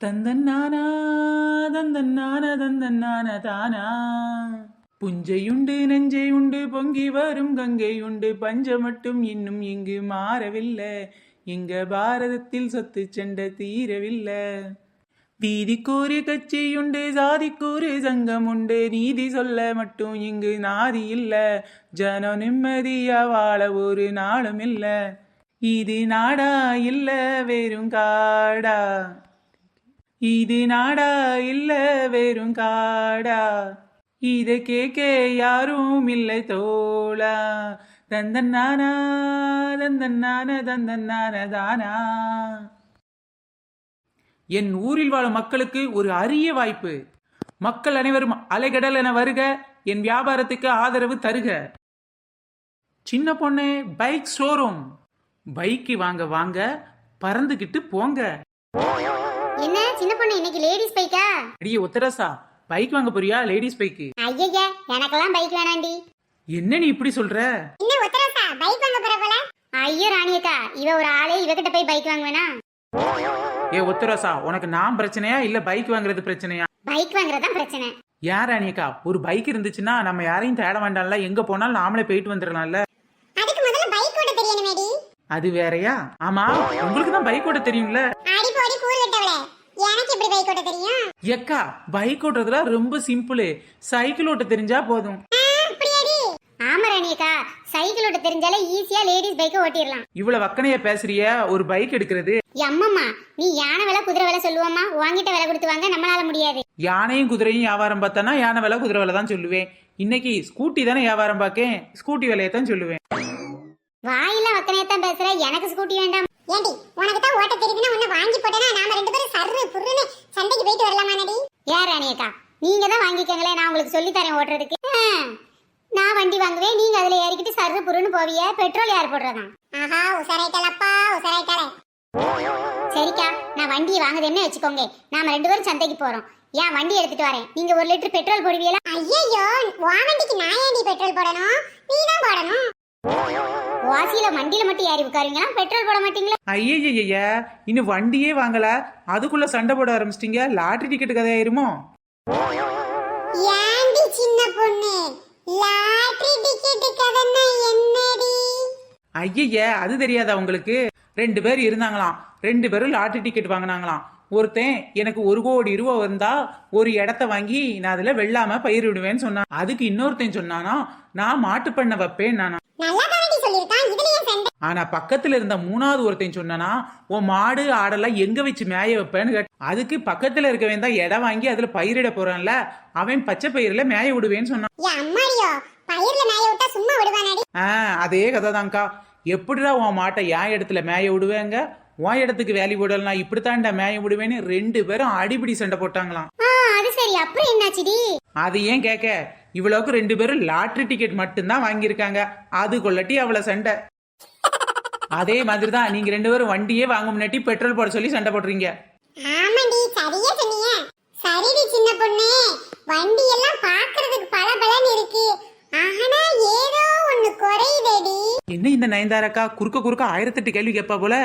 தந்தன்னானா தந்தன்னான தந்தன்னான தானா. புஞ்சையுண்டு நெஞ்சையுண்டு பொங்கி வரும் கங்கையுண்டு பஞ்ச மட்டும் இன்னும் இங்கு மாறவில்லை. எங்க பாரதத்தில் சொத்து சண்டை தீரவில்லை. வீதிக்கூறு கட்சியுண்டு சாதிக்கூறு சங்கம் உண்டு நீதி சொல்ல மட்டும் இங்கு நாதி இல்ல. ஜனம் நிம்மதியா வாழ ஒரு நாளும் இல்ல. இது நாடா இல்ல வெறும் காடா. இது நாடா இல்ல வெறும் காடா. இதை கேட்க யாரும் இல்லை தோழா. தந்தன்னானா தந்தன்னான தந்தன்னான தானா. என் ஊரில் வாழும் மக்களுக்கு ஒரு அரிய வாய்ப்பு. மக்கள் அனைவரும் அலைகடல் என வருக. என் வியாபாரத்துக்கு ஆதரவு தருக. சின்ன பொண்ணு பைக் ஷோரூம். பைக்கு வாங்க வாங்க, பறந்துகிட்டு போங்க. என்ன சின்ன பொண்ணு இன்னைக்கு லேடிஸ் பைக்கா? அடியே ஒத்தரசா, பைக் வாங்க போறியா? Ladies bike? ஐயா எனக்கெல்லாம் பைக் வேணாண்டி. என்ன நீ இப்படி சொல்ற? என்ன ஒத்தரசா பைக் வாங்க போற போல? ஐயோ ராணியக்கா, இவ ஒரு ஆளே இவகிட்ட போய் பைக் வாங்குவேனா? ஏ ஒத்தரசா, உனக்கு நான் பிரச்சனையா இல்ல பைக் வாங்குறது பிரச்சனையா? பைக் வாங்குறதுதான் பிரச்சனை. யார் ராணியக்கா, ஒரு பைக் இருந்துச்சுன்னா நம்ம யாரையும் தேட வேண்டாம்ல, எங்க போனாலும் நாமளே போயிட்டு வந்துடலாம்ல. அதுக்கு முதல்ல பைக் ஓட்ட தெரியணுமேடி. அது வேறயா? ஆமா, உங்களுக்கு தான் பைக் ஓட்ட தெரியும்ல. அடி போடி கூறு வெட்டவளே, எனக்கு எப்படி பைக் ஓட்ட தெரியும்? ஏக்கா, பைக் ஓட்டுறதுல ரொம்ப சிம்பிள். சைக்கிள் ஓட்ட தெரிஞ்சா போதும். அப்படியாடி? ஆமா ராணியக்கா, சைக்கிள் ஓட்ட தெரிஞ்சாலே ஈஸியா லேடிஸ் பைக் ஓட்டிடலாம். இவ்வளவு வக்கனையா பேசுறிய? ஒரு பைக் எடுக்கிறது? அம்மம்மா, நீ யானை விலை குதிரை விலை சொல்லுவாமா? வாங்கிட்ட விலை கொடுத்து வாங்க நம்மளால முடியாது. யானையும் குதிரையும் வியாபாரம் பார்த்தானா யானை விலை குதிரை விலை தான் சொல்லுவேன். இன்னைக்கு ஸ்கூட்டி தானே வியாபாரம் பார்க்கேன், ஸ்கூட்டி விலையத்தான் சொல்லுவேன். வாயில வக்கனையத்தான் பேசுற, எனக்கு ஸ்கூட்டி வேண்டாம். ஏண்டி, உனக்கு தான் ஓட்ட தெரியுதுன்னா உன்னை வாங்கி போட்டேனா நாம ரெண்டு பேரும் சர்ரு புர்ருன்னு சண்டைக்கு போயிட்டு வரலாமானடி? ஏன் ராணியக்கா, நீங்க தான் வாங்கிக்கங்களே, நான் உங்களுக்கு சொல்லி தரேன் ஓட்டுறதுக்கு. நான் வண்டி வாங்குவேன், நீங்க அதுல ஏறிக்கிட்டு சர்ரு புருன்னு போவிய. பெட்ரோல் யார் போடுறதா? ஆஹா, உசராயிட்டலப்பா உசராயிட்டல. சரிக்கா, நான் வண்டியை வாங்குதேன்னு வச்சுக்கோங்க. நாம ரெண்டு பேரும் சந்தைக்கு போறோம். ஏன் வண்டி எடுத்துட்டு வரேன், நீங்க 1 லிட்டர் பெட்ரோல் போடுவீங்களா? ஐயோ, உன் வண்டிக்கு நான் ஏண்டி பெட்ரோல் போடணும்? நீ தான் போடணும். வாசியில வண்டியில மட்டும் ஏறி உட்காருவீங்களா, பெட்ரோல் போட மாட்டீங்களா? ஐயா, இன்னும் வண்டியே வாங்கல, அதுக்குள்ள சண்டை போட ஆரம்பிச்சிட்டீங்க. Lottery ticket கதையாயிருமோ? ஏண்டி சின்ன பொண்ணு, லாட்டரி டிக்கெட் கதைன்னா என்னடி? ஐயா, அது தெரியாதா உங்களுக்கு? 2 பேர் இருந்தாங்களாம், 2 பேரும் லாட்டரி டிக்கெட் வாங்கினாங்களாம். ஒருத்தன் எனக்கு 1 கோடி ரூபாய் வந்தா ஒரு இடத்த வாங்கி நான் அதுல வெள்ளாம பயிரிடுவேன்னு சொன்னான். அதுக்கு இன்னொருத்தன் சொன்னானா, நான் மாட்டு பண்ண வைப்பேன் நானா. ஆனா பக்கத்துல இருந்த 3வது ஒருத்தன் சொன்னானா, உன் மாடு ஆடெல்லாம் எங்க வச்சு மேய வைப்பேன்னு கேட்ட. அதுக்கு பக்கத்துல இருக்கவன் தான் இடம் வாங்கி அதுல பயிரிட போறான்ல, அவன் பச்சை பயிரில மேய விடுவேன்னு சொன்னான். அதே கதைதான்க்கா. எப்படிடா உன் மாட்டை என் இடத்துல மேய விடுவேங்க, உன் இடத்துக்கு வேலி போடலாம், இப்படித்தான்டா மேய விடுவேன்னு 2 பேரும் அடிபிடி சண்டை போட்டாங்களாம். அது ஏன் கேட்க, இவ்வளவுக்கு 2 பேரும் லாட்டரி டிக்கெட் மட்டும்தான் வாங்கியிருக்காங்க, அது கொள்ளட்டி அவ்வளவு சண்டை. அதே மாதிரிதான் நீங்க 2 பேரும் வண்டியே வாங்க முன்னாடி பெட்ரோல் போட சொல்லி சண்டை போடுறீங்க. ஆமாண்டி, சரியா சொன்னீங்க. சரிடி சின்ன பொண்ணு, வண்டி எல்லாம் பாக்குறதுக்கு பளபளன்னு இருக்கு, ஆனா ஏதோ ஒண்ணு குறையுதேடி. என்ன இந்த நயன்தாரக்கா குறுக்க 1008 கேள்வி கேட்பா போல.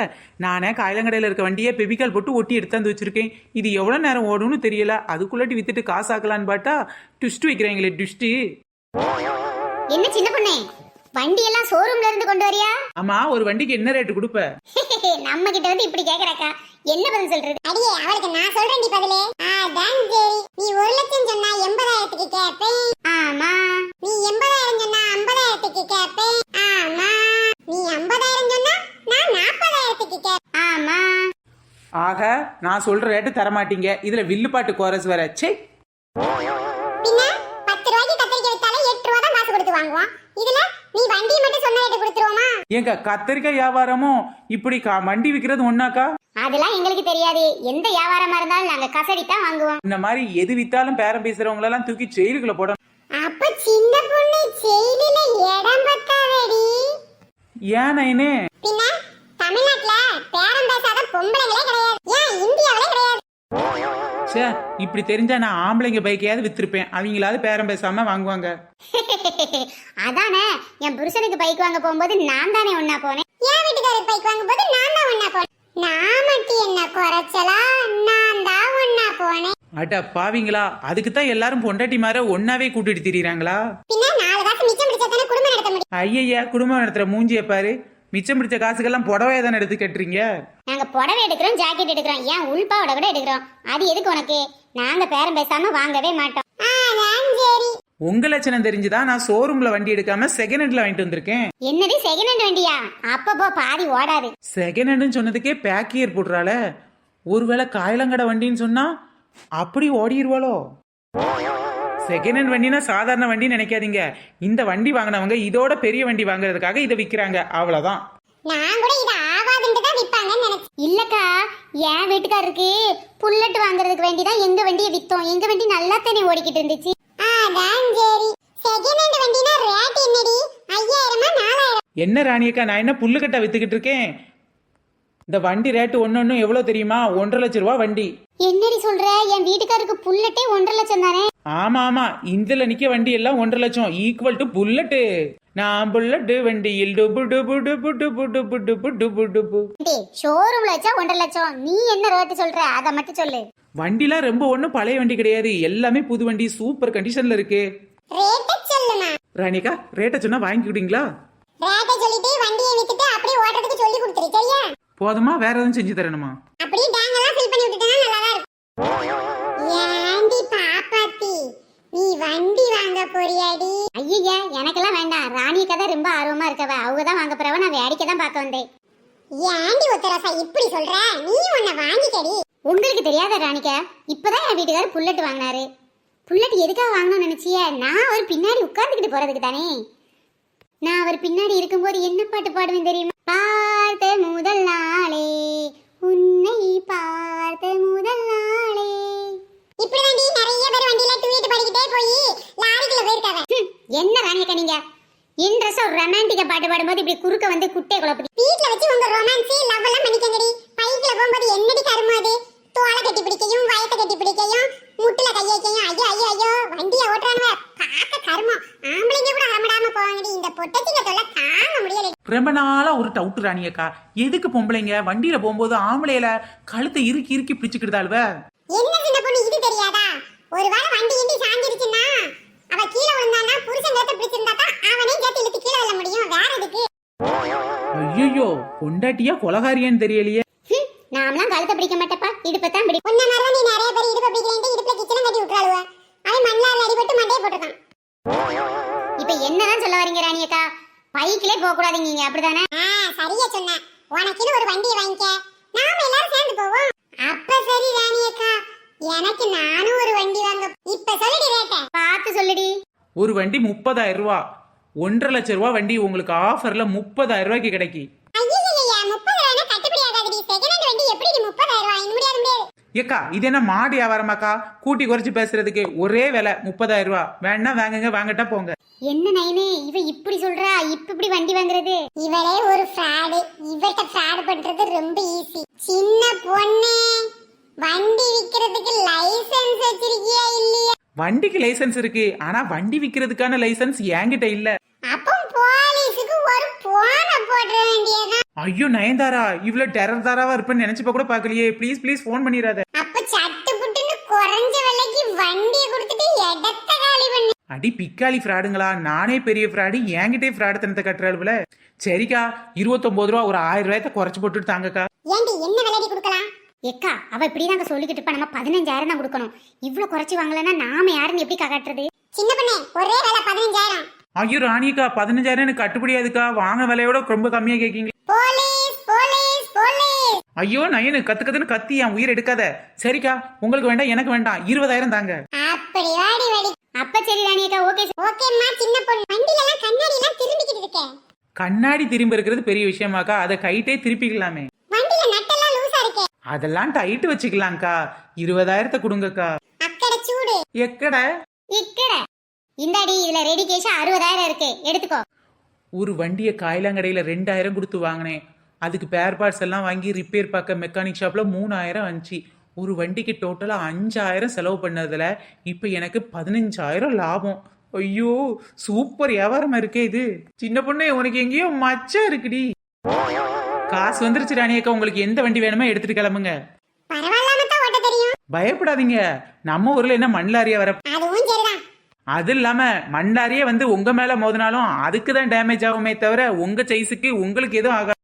நானே காயலங்கடையில இருக்க வண்டியை பெபிக்கால் போட்டு ஒட்டி எடுத்தாந்து வச்சிருக்கேன். இது எவ்வளவு நேரம் ஓடும்னு தெரியல, அதுக்குள்ளாட்டி வித்துட்டு காசு ஆக்கலான்னு பார்த்தா ட்விஸ்ட் வைக்கிறாங்களே ட்விஸ்ட். என்ன சின்ன பொண்ணு, வண்டி எல்லாம் ஷோரூம்ல இருந்து கொண்டு வரியா? ஆமா, ஒரு வண்டிக்கு என்ன ரேட் கொடுப்ப? நம்ம கிட்ட வந்து இப்படி கேக்குறக்கா, என்ன பதில் சொல்றது? அடியே, அவளுக்கு நான் சொல்றேன்டி பதிலே. அதான் சரி, நீ 1 லட்சம் சொன்னா 80,000க்கு கேப்பேன். ஆமா, நீ 80,000 சொன்னா 50,000க்கு கேப்பேன். ஆமா, நீ 50,000 சொன்னா நான் 40,000க்கு கேப்பேன். ஆமா. ஆக நான் சொல்ற ரேட்டு தர மாட்டீங்க, இதுல வில்லு பாட்டு கோரஸ் வேற. சே, பின்ன 10 ரூபாய்க்கு கத்திரிக்காய் வித்தாலே 8 ரூபாய் தான் காசு கொடுத்து வாங்குவான். இதுல நீ வண்டி மட்டும் சொன்ன ரேட்டு கொடுத்துருவோமா? ஏங்க, கத்திரிக்காய் வியாபாரமும் இப்படி வண்டி விக்கிறது ஒண்ணாக்கா? அதெல்லாம் எங்களுக்கு தெரியாது. எந்த வியாபாரமா இருந்தாலும் நாங்க கசடி தான் வாங்குவோம். இந்த மாதிரி எது வித்தாலும் பேரம் பேசுறவங்க எல்லாம் தூக்கி ஜெயிலுக்குள்ள போடணும். அப்ப சின்ன பொண்ணு ஜெயிலில இடம் பத்தாதடி. ஏன் நைனே? பின்ன தமிழ்நாட்டுல பேரம் பேசாத பொம்பளைங்களே கிடையாது, ஏன் இந்தியாவிலே கிடையாது. சே, இப்படி தெரிஞ்சா நான் ஆம்பளைங்க பைக்கையாவது வித்திருப்பேன், அவங்களாவது பேரம் பேசாம வாங்குவாங்க. அதானே, என் புருஷனுக்கு பைக் வாங்க போகும்போது நான் தானே ஒன்னா போனேன், என் வீட்டுக்காரருக்கு பைக் வாங்கும் போது நான் தான் ஒன்னா போனேன். நான் மட்டும் என்ன குறைச்சலா, நான் தான் அட பாவிங்களா, அதுக்கு தான் எல்லாரும் பொண்டாட்டி மாற ஒன்னாவே கூட்டிட்டு திரியறாங்களா? பின்ன 4 காசு மிச்சம் பிடிச்சா தானே குடும்பம் நடத்த முடியும். ஐயய்யா, குடும்பம் நடத்துற மூஞ்சிய பாரு. மிச்சம் பிடிச்ச காசுக்கெல்லாம் புடவையா தானே எடுத்து கட்டுறீங்க. நாங்க புடவை எடுக்கிறோம், ஜாக்கெட் எடுக்கிறோம், ஏன் உள்பாவோட கூட எடுக்கிறோம். அது எதுக்கு உனக்கு? நாங்க பேரம் பேசாம வாங்கவே மாட்டோம். சரி. உங்க லட்சணம் தெரிஞ்சுதான் நான் ஷோரூம்ல வண்டி எடுக்காம செகண்ட் ஹேண்ட்ல வாங்கிட்டு வந்திருக்கேன். என்னது செகண்ட் ஹேண்ட் வண்டியா? அப்பப்போ பாதி ஓடாது. செகண்ட் ஹேண்ட்னு சொன்னதுக்கே பேக்கியர் போடுறாள. ஒருவேளை காயலங்கடை வண்டின்னு சொன்னா அப்படி ஓடிடுவாளோ? செகண்ட் ஹேண்ட் வண்டினா சாதாரண வண்டி நினைக்காதீங்க. இந்த வண்டி வாங்கினவங்க இதோட பெரிய வண்டி வாங்குறதுக்காக இதை விற்கிறாங்க, அவ்வளவுதான். நான் கூட இது ஆகாதுன்னு தான் விற்பாங்கன்னு நினைச்சேன். இல்லக்கா, என் வீட்டுக்காரருக்கு புல்லட் வாங்குறதுக்கு வேண்டி தான் எங்க வண்டியை வித்தோம். எங்க வண்டி நல்லா தானே ஓடிக்கிட்டு இருந்துச்சு. அதான் சரி. செகண்ட் ஹேண்ட் வண்டினா ரேட் என்னடி? 5000 4000? என்ன ராணியக்கா, நான் என்ன புல்லுக்கட்டை வித்துக்கிட்டு இருக்கேன்? இந்த வண்டி ரேட்டு ஒன்னொன்னு எவ்வளவு தெரியுமா? 1.5 லட்சம் ரூபா வண்டி. என்னடி சொல்ற? என் வீட்டுக்காருக்கு புல்லட்டே 1.5 லட்சம் தானே? ஆமா ஆமா, இதுல நிக்க வண்டி எல்லாம் 1.5 லட்சம் ஈக்குவல் டு புல்லட்டு. நான் புல்லட்டு வண்டியில் டுபு டுபு டுபு டுபு டுபு டுபு டுபு டுபு. ஷோரூம்ல வச்சா 1.5 லட்சம். நீ என்ன ரேட் சொல்ற? அத மட்டும் சொல்லு. வண்டிலாம் ரொம்ப ஒண்ணும் பழைய வண்டி கிடையாது, எல்லாமே புது வண்டி, சூப்பர் கண்டிஷன்ல இருக்கு. ரேட் சொல்லுமா ராணிக்கா, ரேட்டை சொன்னா வாங்கிக்கிட்டீங்களா? ரேட் சொல்லிட்டு வண்டியை வித்துட்டு அப்படியே ஓட்டறதுக்கு சொல்லி கொடுத்துரு, சரியா? போதுமா, வேற எதுவும் செஞ்சு தரணுமா? அப்படியே டேங்க் எல்லாம் ஃபில் பண்ணி விட்டுட்டா நல்லா தான் இருக்கும். ஏண்டி பாப்பாத்தி, நீ வண்டி வாங்க போறியாடி? ஐயா, எனக்கெல்லாம் வேண்டாம். ராணியக்கா தான் ரொம்ப ஆர்வமா இருக்கவ. அவங்க தான் வாங்க போறவ. நான் வேடிக்கை தான் பார்க்க வந்தேன். ஏண்டி ஒத்தரசா இப்படி சொல்ற? நீ உன்னை வாங்கிக்கடி. உங்களுக்கு தெரியாத ராணிக்கா, இப்பதான் என் வீட்டுக்காரர் புல்லட் வாங்கினாரு. புல்லட் எதுக்காக வாங்கணும்னு நினைச்சிய? நான் அவர் பின்னாடி உட்கார்ந்துக்கிட்டு போறதுக்கு தானே. நான் அவர் பின்னாடி இருக்கும்போது என்ன பாட்டு பாடுவேன் தெரியுமா? பார்த்த முதல் நாளே, உன்னை பார்த்த முதல் நாளே. இப்படிதான் நிறைய பேர் வண்டியில டூயட் பாடிக்கிட்டே போய் லாரிக்குள்ள போயிருக்காங்க. என்ன ராணியக்கா நீங்க இன்ட்ரெஸ்டா ஒரு ரொமான்டிக்கா பாட்டு பாடும்போது இப்படி குறுக்க வந்து குட்டே குழப்பி. வீட்ல வச்சு உங்க ரொமான்ஸ் லவ் எல்லாம் பண்ணிக்கங்கடி. பைக்ல போகும்போது என்னடி கரும அது? தோளை கட்டி பிடிக்கையும், வயத்தை கட்டி பிடிக்கையும், முட்டுல கை வைக்கையும். ஐயோ ஐயோ ஐயோ, வண்டியை ஓட்டுறானுவ பார்க்க கருமம். ஆம்பளைங்க கூட அலமடாம போவாங்கடி. இந்த பொட்டச்சிங்க தொல்லை தாங்க முடியல. ரொம்ப நாளா ஒரு டவுட் ராணியக்கா, எதுக்கு பொம்பளைங்க வண்டியில போகும்போது ஆம்பளையில கழுத்தை இறுக்கி இறுக்கி பிடிச்சுக்கிட்டாள்வ? என்ன சின்ன பொண்ணு இது தெரியாதா? ஒருவேளை வண்டி இண்டி சாஞ்சிருச்சுன்னா அவ கீழே விழுந்தானா புருஷன் கழுத்தை பிடிச்சிருந்தா தான் அவனே சேர்த்து இழுத்து கீழே விழ முடியும். வேற எதுக்கு? ஐயோ, பொண்டாட்டியா கொலகாரியான்னு தெரியலையே. நாமலாம் கழுத்தை பிடிக்க மாட்டப்பா, இடுப்பை தான் பிடி. உன்ன மாதிரி நீ நிறைய பேர் இடுப்பை பிடிக்கலன்ட்டு இடுப்புல கிச்சனை கட்டி விட்டுறாளுவ. அவன் மண்ணால அடிபட்டு மண்டையை போட்டுருக்கான். இப்ப என்னதான் சொல்ல வரீங்க ராணியக்கா? பைக்கிலே போக கூடாதுங்க, அப்படிதானே? சரியா சொன்ன. உனக்குன்னு ஒரு வண்டியை வாங்கிக்க, நாம எல்லாரும் சேர்ந்து போவோம். அப்ப சரி ராணியக்கா, எனக்கு நானும் ஒரு வண்டி வாங்க. இப்ப சொல்லுடி ரேட்ட. பார்த்து சொல்லுடி. ஒரு வண்டி 30,000 ரூபா. 1.5 லட்சம் ரூபா வண்டி உங்களுக்கு ஆஃபர்ல 30,000 ரூபாய்க்கு கிடைக்கும். ஏக்கா, இது என்ன மாடு வியாபாரமாக்கா? கூட்டி குறைச்சு பேசுறதுக்கு ஒரே விலை 30,000 ரூபா. வேணா வாங்குங்க, வாங்கட்டா போங்க. என்ன நைனே இவ இப்படி சொல்றா? இப்படி வண்டி வாங்குறது? இவளே ஒரு ஃப்ராடு. இவட்ட ஃப்ராட் பண்றது ரொம்ப ஈஸி. சின்ன பொண்ணு, வண்டி விக்கிறதுக்கு லைசென்ஸ் வச்சிருக்கியா இல்லையா? வண்டிக்கு லைசென்ஸ் இருக்கு, ஆனா வண்டி விக்கிறதுக்கான லைசென்ஸ் என்கிட்ட இல்ல. அப்போ போலீஸ்க்கு ஒரு போன போட வேண்டியதா? ஐயோ நயன்தாரா, இவ்வளவு டெரர் தாராவா இருப்பேன்னு நினைச்சப்ப கூட பாக்கலையே. ப்ளீஸ் ப்ளீஸ் போன் பண்ணிராத. அப்ப சட்டு புட்டுன்னு குறைஞ்ச விலைக்கு வண்டியை கொடுத்துட்டு இடத்த காலி பண்ணு. அடி பிக்காளி ஃப்ராடுங்களா? நானே பெரிய ஃப்ராடு, என்கிட்டே ஃப்ராடு தனத்தை கட்டுறாளுல. சரிக்கா, 29 ரூபா ஒரு 1000 ரூபாயத்தை குறைச்சு போட்டுட்டு தாங்கக்கா. ஏண்டி என்ன விலைக்கு கொடுக்கலாம்? எக்கா, அவ இப்படிதாங்க சொல்லிக்கிட்டு இருப்பா. நம்ம 15,000 தான் கொடுக்கணும். இவ்வளவு குறைச்சு வாங்கலன்னா நாம யாருன்னு எப்படி காட்டுறது? சின்ன பண்ணே, ஒரே விலை 15,000. ஐயோ ராணிக்கா, 15,000 எனக்கு கட்டுப்படியாதுக்கா. வாங்க விலையோட ரொம்ப கம்மியா கேக்கீங்க. Police police police. ஐயோ நயனு, கத்துன்னு கத்தி என் உயிர் எடுக்காத. சரிக்கா, உங்களுக்கு வேண்டாம், எனக்கு வேண்டாம். 20,000 தாங்க. அப்படி வாடி வாடி. அப்ப சரி ராணியக்கா, ஓகே ஓகேம்மா. சின்ன பொண்ணு, வண்டில எல்லாம் கண்ணாடி எல்லாம் திரும்பிக்கிட்டு இருக்கே. கண்ணாடி திரும்ப இருக்கிறது பெரிய விஷயமாக்கா? அதை கைட்டே திருப்பிக்கலாமே. வண்டில நட்டெல்லாம் லூசா இருக்கே. அதெல்லாம் டைட் வச்சுக்கலாம்க்கா. 20,000 கொடுங்கக்கா. அக்கட சூடு. எக்கட இக்கட. இந்தாடி, இதுல ரெடி கேஷ் 60,000 இருக்கு, எடுத்துக்கோ. ஒரு வண்டியை காயிலாங்கடையில 2,000 கொடுத்து வாங்கினேன். அதுக்கு பேர் பார்ட்ஸ் எல்லாம் வாங்கி ரிப்பேர் பார்க்க மெக்கானிக் ஷாப்ல 3,000 வந்துச்சு. ஒரு வண்டிக்கு டோட்டலா 5,000 செலவு பண்ணதுல இப்ப எனக்கு 15,000 லாபம். ஐயோ, சூப்பர் வியாபாரமா இருக்கே இது. சின்ன பொண்ணு, உனக்கு எங்கேயோ மச்சம் இருக்குடி. காசு வந்துருச்சு ராணியக்கா, உங்களுக்கு எந்த வண்டி வேணுமோ எடுத்துட்டு கிளம்புங்க. பரவாயில்லாம தான் ஓட்ட தெரியும். பயப்படாதீங்க, நம்ம ஊர்ல என்ன மண்லாரியா வர. அதுவும் சரிதான். அது இல்லாம மண்லாரியே வந்து உங்க மேல மோதினாலும் அதுக்கு தான் டேமேஜ் ஆகுமே தவிர உங்க சைஸுக்கு உங்களுக்கு எதுவும் ஆகாது.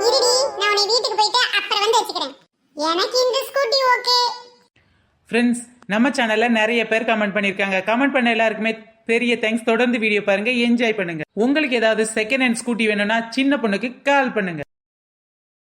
இருடி, நான் உன்னை வீட்டுக்கு போயிட்டு அப்புறம் வந்து வச்சுக்கிறேன். எனக்கு இந்த ஸ்கூட்டி ஓகே. ஃப்ரெண்ட்ஸ், நம்ம சேனல்ல நிறைய பேர் கமெண்ட் பண்ணிருக்காங்க. கமெண்ட் பண்ண எல்லாருக்குமே பெரிய தேங்க்ஸ். தொடர்ந்து வீடியோ பாருங்க, என்ஜாய் பண்ணுங்க. உங்களுக்கு ஏதாவது செகண்ட் ஹேண்ட் ஸ்கூட்டி வேணும்னா சின்ன பொண்ணுக்கு கால் பண்ணுங்க.